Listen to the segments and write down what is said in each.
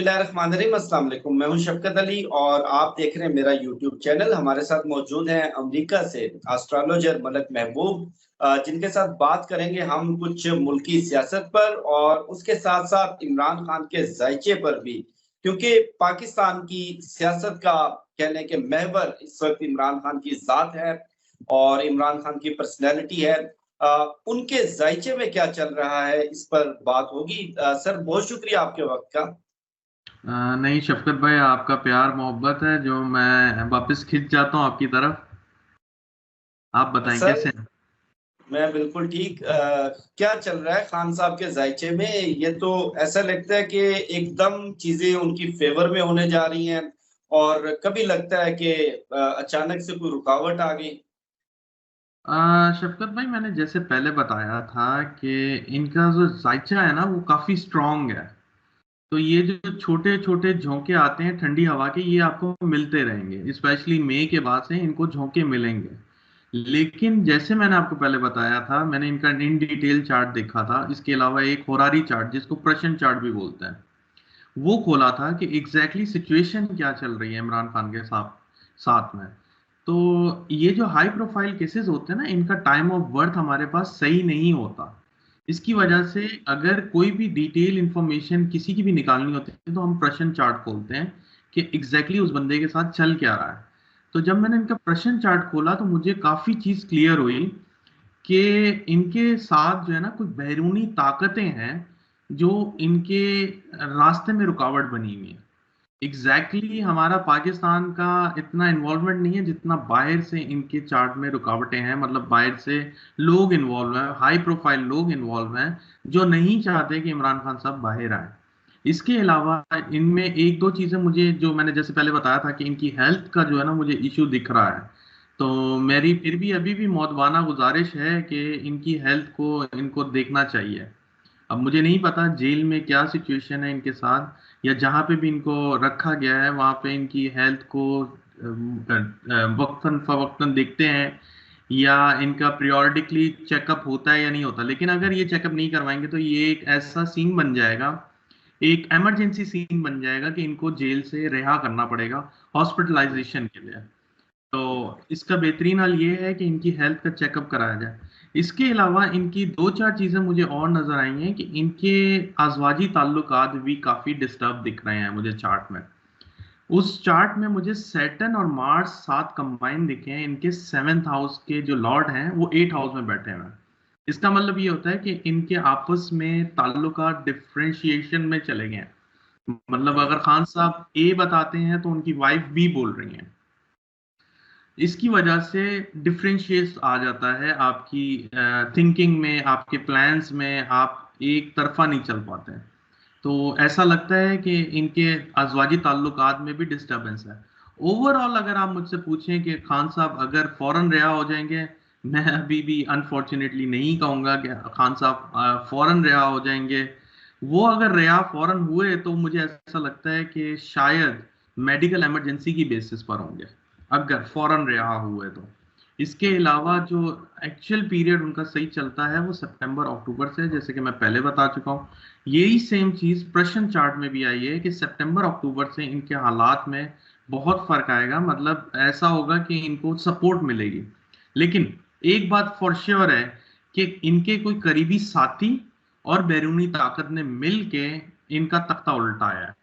बिस्मिल्लाहिर्रहमानिर्रहीम, अस्सलाम वालेकुम। मैं हूं शफकत अली और आप देख रहे हैं मेरा यूट्यूब चैनल। हमारे साथ मौजूद हैं अमेरिका से एस्ट्रोलॉजर मलक महबूब, जिनके साथ बात करेंगे हम कुछ मुल्की सियासत पर और उसके साथ साथ इमरान खान के जायचे पर भी, क्योंकि पाकिस्तान की सियासत का कहने के महवर इस वक्त इमरान खान की जात है और इमरान खान की पर्सनैलिटी है। उनके जायचे में क्या चल रहा है इस पर बात होगी। सर, बहुत शुक्रिया आपके वक्त का। नहीं शफकत भाई, आपका प्यार मोहब्बत है जो मैं वापस खिंच जाता हूँ आपकी तरफ। आप बताएं सर, कैसे हैं। मैं बिल्कुल ठीक। क्या चल रहा है खान साहब के जायचे में? ये तो ऐसा लगता है कि एकदम चीजें उनकी फेवर में होने जा रही हैं और कभी लगता है कि अचानक से कोई रुकावट आ गई। शफकत भाई, मैंने जैसे पहले बताया था कि इनका जो जायचा है ना वो काफी स्ट्रांग है। तो ये जो छोटे छोटे झोंके आते हैं ठंडी हवा के, ये आपको मिलते रहेंगे। स्पेशली मई के बाद से इनको झोंके मिलेंगे। लेकिन जैसे मैंने आपको पहले बताया था, मैंने इनका इन डिटेल चार्ट देखा था। इसके अलावा एक होरारी चार्ट, जिसको प्रशन चार्ट भी बोलते हैं, वो खोला था कि एग्जैक्टली सिचुएशन क्या चल रही है इमरान खान के साथ साथ में। तो ये जो हाई प्रोफाइल केसेस होते हैं ना, इनका टाइम ऑफ बर्थ हमारे पास सही नहीं होता। इसकी वजह से अगर कोई भी डिटेल इंफॉर्मेशन किसी की भी निकालनी होती है तो हम प्रश्न चार्ट खोलते हैं कि एग्जैक्टली उस बंदे के साथ चल क्या रहा है। तो जब मैंने इनका प्रश्न चार्ट खोला तो मुझे काफी चीज क्लियर हुई कि इनके साथ जो है ना कुछ बैरूनी ताकतें हैं जो इनके रास्ते में रुकावट बनी हुई है। हमारा पाकिस्तान का इतना इन्वॉल्वमेंट नहीं है जितना बाहर से इनके चार्ट में रुकावटें हैं। मतलब बाहर से लोग इन्वॉल्व हैं, हाई प्रोफाइल लोग इन्वॉल्व हैं, जो नहीं चाहते कि इमरान खान साहब बाहर आए। इसके अलावा इनमें एक दो चीजें मुझे, जो मैंने जैसे पहले बताया था कि इनकी हेल्थ का जो है ना मुझे इशू दिख रहा है। तो मेरी फिर भी अभी भी मौदवाना गुजारिश है कि इनकी हेल्थ को इनको देखना चाहिए। अब मुझे नहीं पता जेल में क्या सिचुएशन है इनके साथ, या जहाँ पे भी इनको रखा गया है वहाँ पे इनकी हेल्थ को वक्तन फवक्तन देखते हैं, या इनका पीरियोडिकली चेकअप होता है या नहीं होता। लेकिन अगर ये चेकअप नहीं करवाएंगे तो ये एक ऐसा सीन बन जाएगा, एक इमरजेंसी सीन बन जाएगा कि इनको जेल से रिहा करना पड़ेगा हॉस्पिटलाइजेशन के लिए। तो इसका बेहतरीन हल ये है कि इनकी हेल्थ का चेकअप कराया जाए। इसके अलावा इनकी दो चार चीजें मुझे और नजर आई हैं कि इनके आजवाजी ताल्लुकात भी काफी डिस्टर्ब दिख रहे हैं मुझे चार्ट में। उस चार्ट में मुझे सैटर्न और मार्स साथ कंबाइन दिखे हैं। इनके सेवेंथ हाउस के जो लॉर्ड हैं वो एट हाउस में बैठे हुए हैं। इसका मतलब ये होता है कि इनके आपस में ताल्लुकात डिफरेंशिएशन में चले गए हैं। मतलब अगर खान साहब ए बताते हैं तो उनकी वाइफ बी बोल रही है। इसकी वजह से डिफरेंशिएट आ जाता है आपकी थिंकिंग में, आपके प्लान्स में। आप एक तरफा नहीं चल पाते हैं। तो ऐसा लगता है कि इनके अजवाजी ताल्लुकात में भी डिस्टरबेंस है। ओवरऑल अगर आप मुझसे पूछें कि खान साहब अगर फौरन रिहा हो जाएंगे, मैं अभी भी अनफॉर्चुनेटली नहीं कहूंगा कि खान साहब फौरन रिहा हो जाएंगे। वो अगर रिहा फौरन हुए तो मुझे ऐसा लगता है कि शायद मेडिकल इमरजेंसी की बेसिस पर होंगे, अगर फौरन रिहा हुए तो। इसके अलावा जो एक्चुअल पीरियड उनका सही चलता है वो सितंबर अक्टूबर से, जैसे कि मैं पहले बता चुका हूँ। यही सेम चीज प्रश्न चार्ट में भी आई है कि सितंबर अक्टूबर से इनके हालात में बहुत फर्क आएगा। मतलब ऐसा होगा कि इनको सपोर्ट मिलेगी। लेकिन एक बात फॉर श्योर है कि इनके कोई करीबी साथी और बैरूनी ताकत ने मिल के इनका तख्ता उल्टाया है,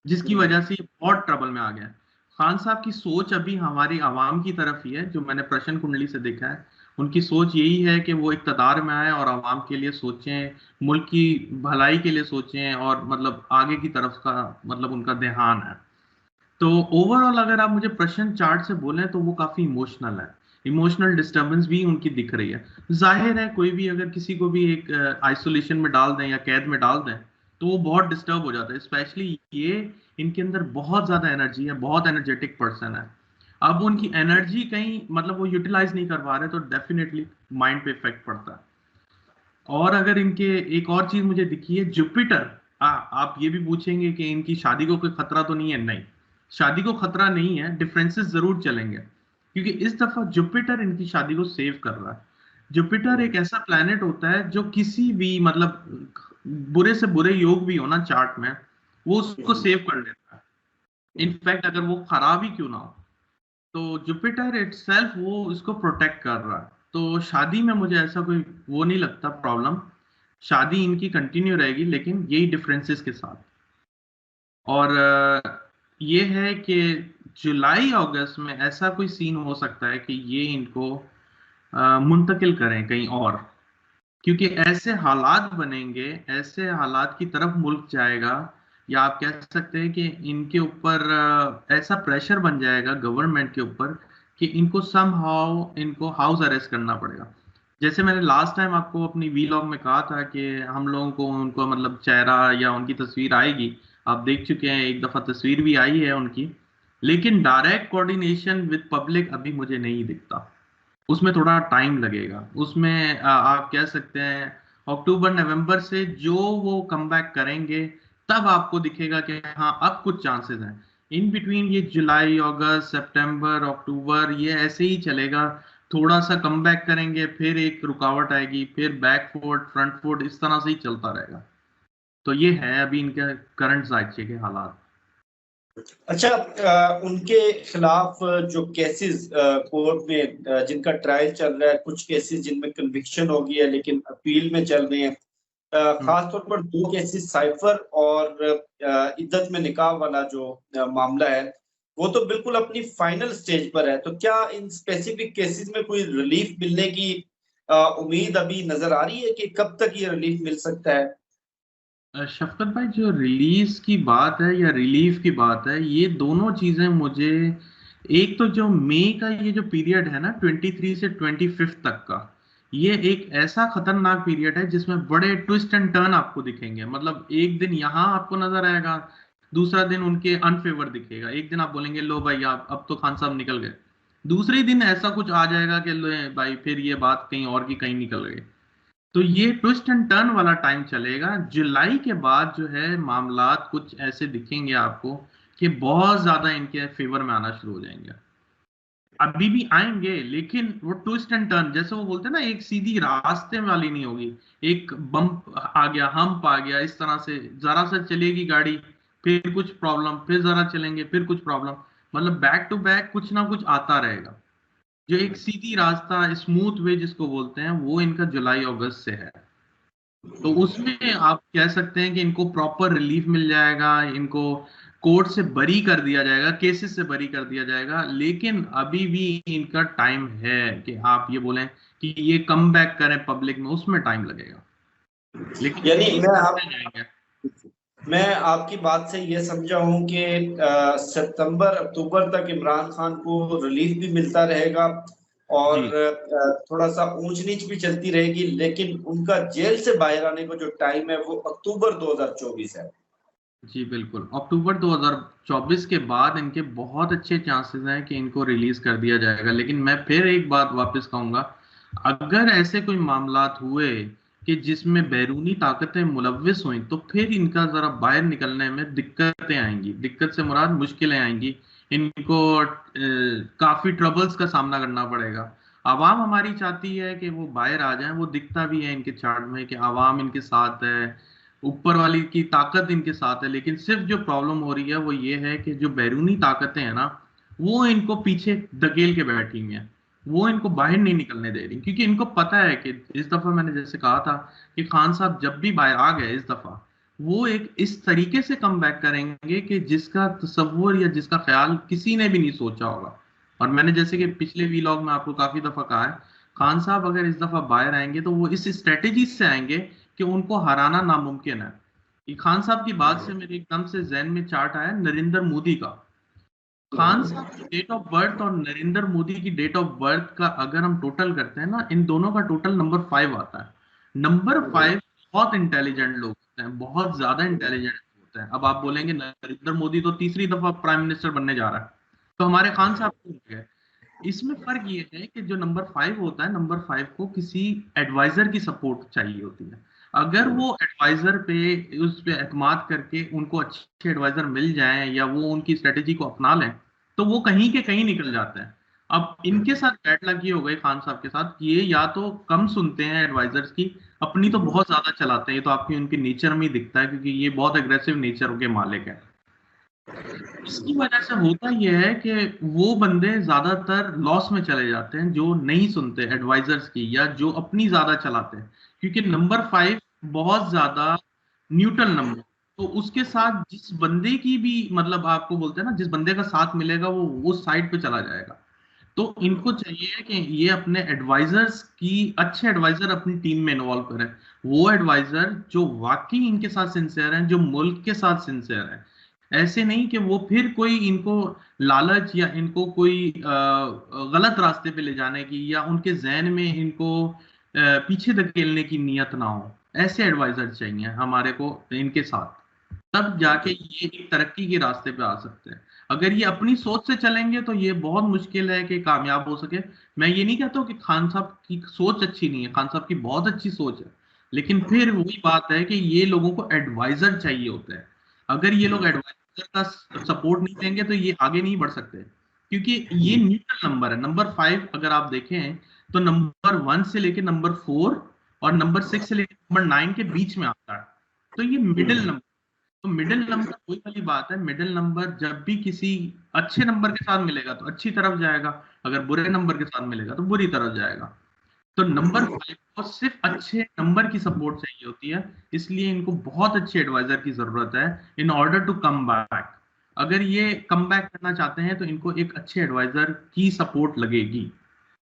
जिसकी वजह से ये बहुत ट्रबल में आ गया है। खान साहब की सोच अभी हमारी आवाम की तरफ ही है, जो मैंने प्रश्न कुंडली से देखा है। उनकी सोच यही है कि वो इक्तदार में आए और आवाम के लिए सोचें, मुल्क की भलाई के लिए सोचें, और मतलब आगे की तरफ का मतलब उनका ध्यान है। तो ओवरऑल अगर आप मुझे प्रश्न चार्ट से बोलें तो वो काफी इमोशनल है। इमोशनल डिस्टरबेंस भी उनकी दिख रही है। जाहिर है कोई भी अगर किसी को भी एक आइसोलेशन में डाल दें या कैद में डाल दें तो वो बहुत डिस्टर्ब हो जाता है। स्पेशली ये, इनके अंदर बहुत ज्यादा एनर्जी है, बहुत एनर्जेटिक पर्सन है। अब उनकी एनर्जी कहीं मतलब वो यूटिलाइज नहीं कर पा रहे तो डेफिनेटली माइंड पे इफेक्ट पड़ता है। और अगर इनके एक और चीज मुझे दिखी है, जुपिटर। आप ये भी पूछेंगे कि इनकी शादी को कोई खतरा तो नहीं है। नहीं, शादी को खतरा नहीं है, डिफरेंसेस जरूर चलेंगे, क्योंकि इस दफा जुपिटर इनकी शादी को सेव कर रहा है। जुपिटर एक ऐसा प्लैनेट होता है जो किसी भी मतलब बुरे से बुरे योग भी हो ना चार्ट में, वो उसको सेव कर लेता है। इनफैक्ट अगर वो खराब ही क्यों ना हो, तो जुपिटर इटसेल्फ वो इसको प्रोटेक्ट कर रहा है। तो शादी में मुझे ऐसा कोई वो नहीं लगता प्रॉब्लम, शादी इनकी कंटिन्यू रहेगी लेकिन यही डिफरेंसेस के साथ। और ये है कि जुलाई अगस्त में ऐसा कोई सीन हो सकता है कि ये इनको मुंतकिल करें कहीं और, क्योंकि ऐसे हालात बनेंगे, ऐसे हालात की तरफ मुल्क जाएगा, या आप कह सकते हैं कि इनके ऊपर ऐसा प्रेशर बन जाएगा गवर्नमेंट के ऊपर कि इनको समहाउ इनको हाउस अरेस्ट करना पड़ेगा। जैसे मैंने लास्ट टाइम आपको अपनी वीलॉग में कहा था कि हम लोगों को उनको मतलब चेहरा या उनकी तस्वीर आएगी, आप देख चुके हैं, एक दफा तस्वीर भी आई है उनकी, लेकिन डायरेक्ट कोऑर्डिनेशन विद पब्लिक अभी मुझे नहीं दिखता। उसमें थोड़ा टाइम लगेगा। उसमें आप कह सकते हैं अक्टूबर नवंबर से जो वो कम बैक करेंगे तब आपको दिखेगा कि हाँ अब कुछ चांसेस हैं। इन बिटवीन ये जुलाई अगस्त सितंबर अक्टूबर ये ऐसे ही चलेगा, थोड़ा सा कम बैक करेंगे, फिर एक रुकावट आएगी, फिर बैक फुट फ्रंट फुट, इस तरह से ही चलता रहेगा। तो ये है अभी इनके करंट जायचे के हालात। अच्छा, उनके खिलाफ जो केसेस कोर्ट में जिनका ट्रायल चल रहा है, कुछ केसेस जिनमें कन्विक्शन हो गई है लेकिन अपील में चल रहे हैं, खास तौर पर दो केसेस साइफर और इद्दत में निकाह वाला जो मामला है, वो तो बिल्कुल अपनी फाइनल स्टेज पर है। तो क्या इन स्पेसिफिक केसेस में कोई रिलीफ मिलने की उम्मीद अभी नजर आ रही है कि कब तक ये रिलीफ मिल सकता है? शफकत भाई, जो रिलीज की बात है या रिलीफ की बात है, ये दोनों चीजें मुझे, एक तो जो मई का ये जो पीरियड है ना 23 से 25 तक का, ये एक ऐसा खतरनाक पीरियड है जिसमें बड़े ट्विस्ट एंड टर्न आपको दिखेंगे। मतलब एक दिन यहाँ आपको नजर आएगा, दूसरा दिन उनके अनफेवर दिखेगा, एक दिन आप बोलेंगे लो भाई आप अब तो खान साहब निकल गए, दूसरे दिन ऐसा कुछ आ जाएगा कि लो भाई फिर ये बात कहीं और की कहीं निकल गई। तो ये ट्विस्ट एंड टर्न वाला टाइम चलेगा। जुलाई के बाद जो है मामलात कुछ ऐसे दिखेंगे आपको कि बहुत ज्यादा इनके फेवर में आना शुरू हो जाएंगे। अभी भी आएंगे लेकिन वो ट्विस्ट एंड टर्न, जैसे वो बोलते हैं ना, एक सीधी रास्ते वाली नहीं होगी, एक बम्प आ गया, हम्प आ गया, इस तरह से जरा सा चलेगी गाड़ी, फिर कुछ प्रॉब्लम, फिर जरा चलेंगे, फिर कुछ प्रॉब्लम, मतलब बैक टू बैक कुछ ना कुछ आता रहेगा। जो एक सीधी रास्ता, स्मूथ वे जिसको बोलते हैं, वो इनका जुलाई अगस्त से है। तो उसमें आप कह सकते हैं कि इनको प्रॉपर रिलीफ मिल जाएगा, इनको कोर्ट से बरी कर दिया जाएगा, केसेस से बरी कर दिया जाएगा, लेकिन अभी भी इनका टाइम है कि आप ये बोलें कि ये कम बैक करें पब्लिक में, उसमें टाइम लगेगा, लेकिन यानी रिलीज करते जाएंगे। मैं आपकी बात से ये समझा हूं कि सितंबर अक्टूबर तक इमरान खान को रिलीफ भी मिलता रहेगा और जी थोड़ा सा ऊंच नीच भी चलती रहेगी, लेकिन उनका जेल से बाहर आने को जो टाइम है वो अक्टूबर 2024 है। जी बिल्कुल, अक्टूबर 2024 के बाद इनके बहुत अच्छे चांसेस हैं कि इनको रिलीज कर दिया जाएगा। लेकिन मैं फिर एक बात वापस कहूंगा, अगर ऐसे कोई मामलात हुए कि जिसमें बैरूनी ताकतें मुलव्विस हुई, तो फिर इनका जरा बाहर निकलने में दिक्कतें आएंगी। दिक्कत से मुराद मुश्किलें आएंगी, इनको काफी ट्रबल्स का सामना करना पड़ेगा। आवाम हमारी चाहती है कि वो बाहर आ जाएं, वो दिखता भी है इनके चार्ट में कि आवाम इनके साथ है, ऊपर वाली की ताकत इनके साथ है। लेकिन सिर्फ जो प्रॉब्लम हो रही है वो ये है कि जो बैरूनी ताकतें हैं ना, वो इनको पीछे धकेल के बैठी हुई हैं, वो इनको बाहर नहीं निकलने दे रही, क्योंकि इनको पता है कि इस दफा मैंने जैसे कहा था कि खान साहब जब भी बाहर आ गए इस दफा, वो एक इस तरीके से कम बैक करेंगे कि जिसका तस्वुर या जिसका ख्याल किसी ने भी नहीं सोचा होगा। और मैंने जैसे कि पिछले वीलॉग में आपको काफी दफा कहा है, खान साहब अगर इस दफा बाहर आएंगे तो वो इस स्ट्रेटेजी से आएंगे कि उनको हराना नामुमकिन है। ये खान साहब की बात से मेरे एकदम से जहन में चार्ट आया नरेंद्र मोदी का। खान साहब की डेट ऑफ बर्थ और नरेंद्र मोदी की डेट ऑफ बर्थ का अगर हम टोटल करते हैं ना, इन दोनों का टोटल नंबर 5 आता है। नंबर 5 बहुत इंटेलिजेंट लोग होते हैं, बहुत ज्यादा इंटेलिजेंट होते हैं। अब आप बोलेंगे नरेंद्र मोदी तो तीसरी दफा प्राइम मिनिस्टर बनने जा रहा है, तो हमारे खान साहब क्यों हो गए? इसमें फर्क ये है कि जो नंबर 5 होता है, नंबर 5 को किसी एडवाइजर की सपोर्ट चाहिए होती है। अगर वो एडवाइजर पे उस पे एतमाद करके उनको अच्छे एडवाइजर मिल जाएं या वो उनकी स्ट्रेटेजी को अपना लें, तो वो कहीं के कहीं निकल जाते हैं। अब इनके साथ बैड लक ये हो गई खान साहब के साथ कि ये या तो कम सुनते हैं एडवाइजर्स की, अपनी तो बहुत ज्यादा चलाते हैं, ये तो आपकी उनके नेचर में ही दिखता है, क्योंकि ये बहुत एग्रेसिव नेचर के मालिक है। इसकी वजह से होता यह है कि वो बंदे ज्यादातर लॉस में चले जाते हैं जो नहीं सुनते एडवाइजर्स की, या जो अपनी ज्यादा चलाते हैं, क्योंकि नंबर 5 बहुत ज्यादा न्यूट्रल नंबर, तो उसके साथ जिस बंदे की भी मतलब आपको बोलते हैं ना, जिस बंदे का साथ मिलेगा वो उस साइड पे चला जाएगा। तो इनको चाहिए कि ये अपने एडवाइजर्स की, अच्छे एडवाइजर अपनी टीम में इन्वॉल्व करें, वो एडवाइजर जो वाकई इनके साथ सिंसियर हैं, जो मुल्क के साथ सिंसियर हैं। ऐसे नहीं कि वो फिर कोई इनको लालच या इनको कोई गलत रास्ते पे ले जाने की, या उनके जहन में इनको पीछे धकेलने की नियत ना हो। ऐसे एडवाइजर चाहिए हमारे को इनके साथ, तब जाके ये एक तरक्की के रास्ते पे आ सकते हैं। अगर ये अपनी सोच से चलेंगे तो ये बहुत मुश्किल है कि कामयाब हो सके। मैं ये नहीं कहता हूँ कि खान साहब की सोच अच्छी नहीं है, खान साहब की बहुत अच्छी सोच है, लेकिन फिर वही बात है कि ये लोगों को एडवाइजर चाहिए होते हैं। अगर ये लोग एडवाइजर का सपोर्ट नहीं देंगे तो ये आगे नहीं बढ़ सकते, क्योंकि ये न्यूट्रल नंबर है। नंबर 5 अगर आप देखें तो नंबर 1 से लेके नंबर 4 और नंबर 6 से लेके नंबर 9 के बीच में आता है। तो ये मिडिल नंबर, तो मिडिल नंबर वही वाली बात है, मिडिल नंबर जब भी किसी अच्छे नंबर के साथ मिलेगा तो अच्छी तरफ जाएगा, अगर बुरे नंबर के साथ मिलेगा तो बुरी तरफ जाएगा। तो नंबर 5 को सिर्फ अच्छे नंबर की सपोर्ट चाहिए होती है, इसलिए इनको बहुत अच्छे एडवाइजर की जरूरत है in order to come back. अगर ये कम बैक करना चाहते हैं तो इनको एक अच्छे एडवाइजर की सपोर्ट लगेगी।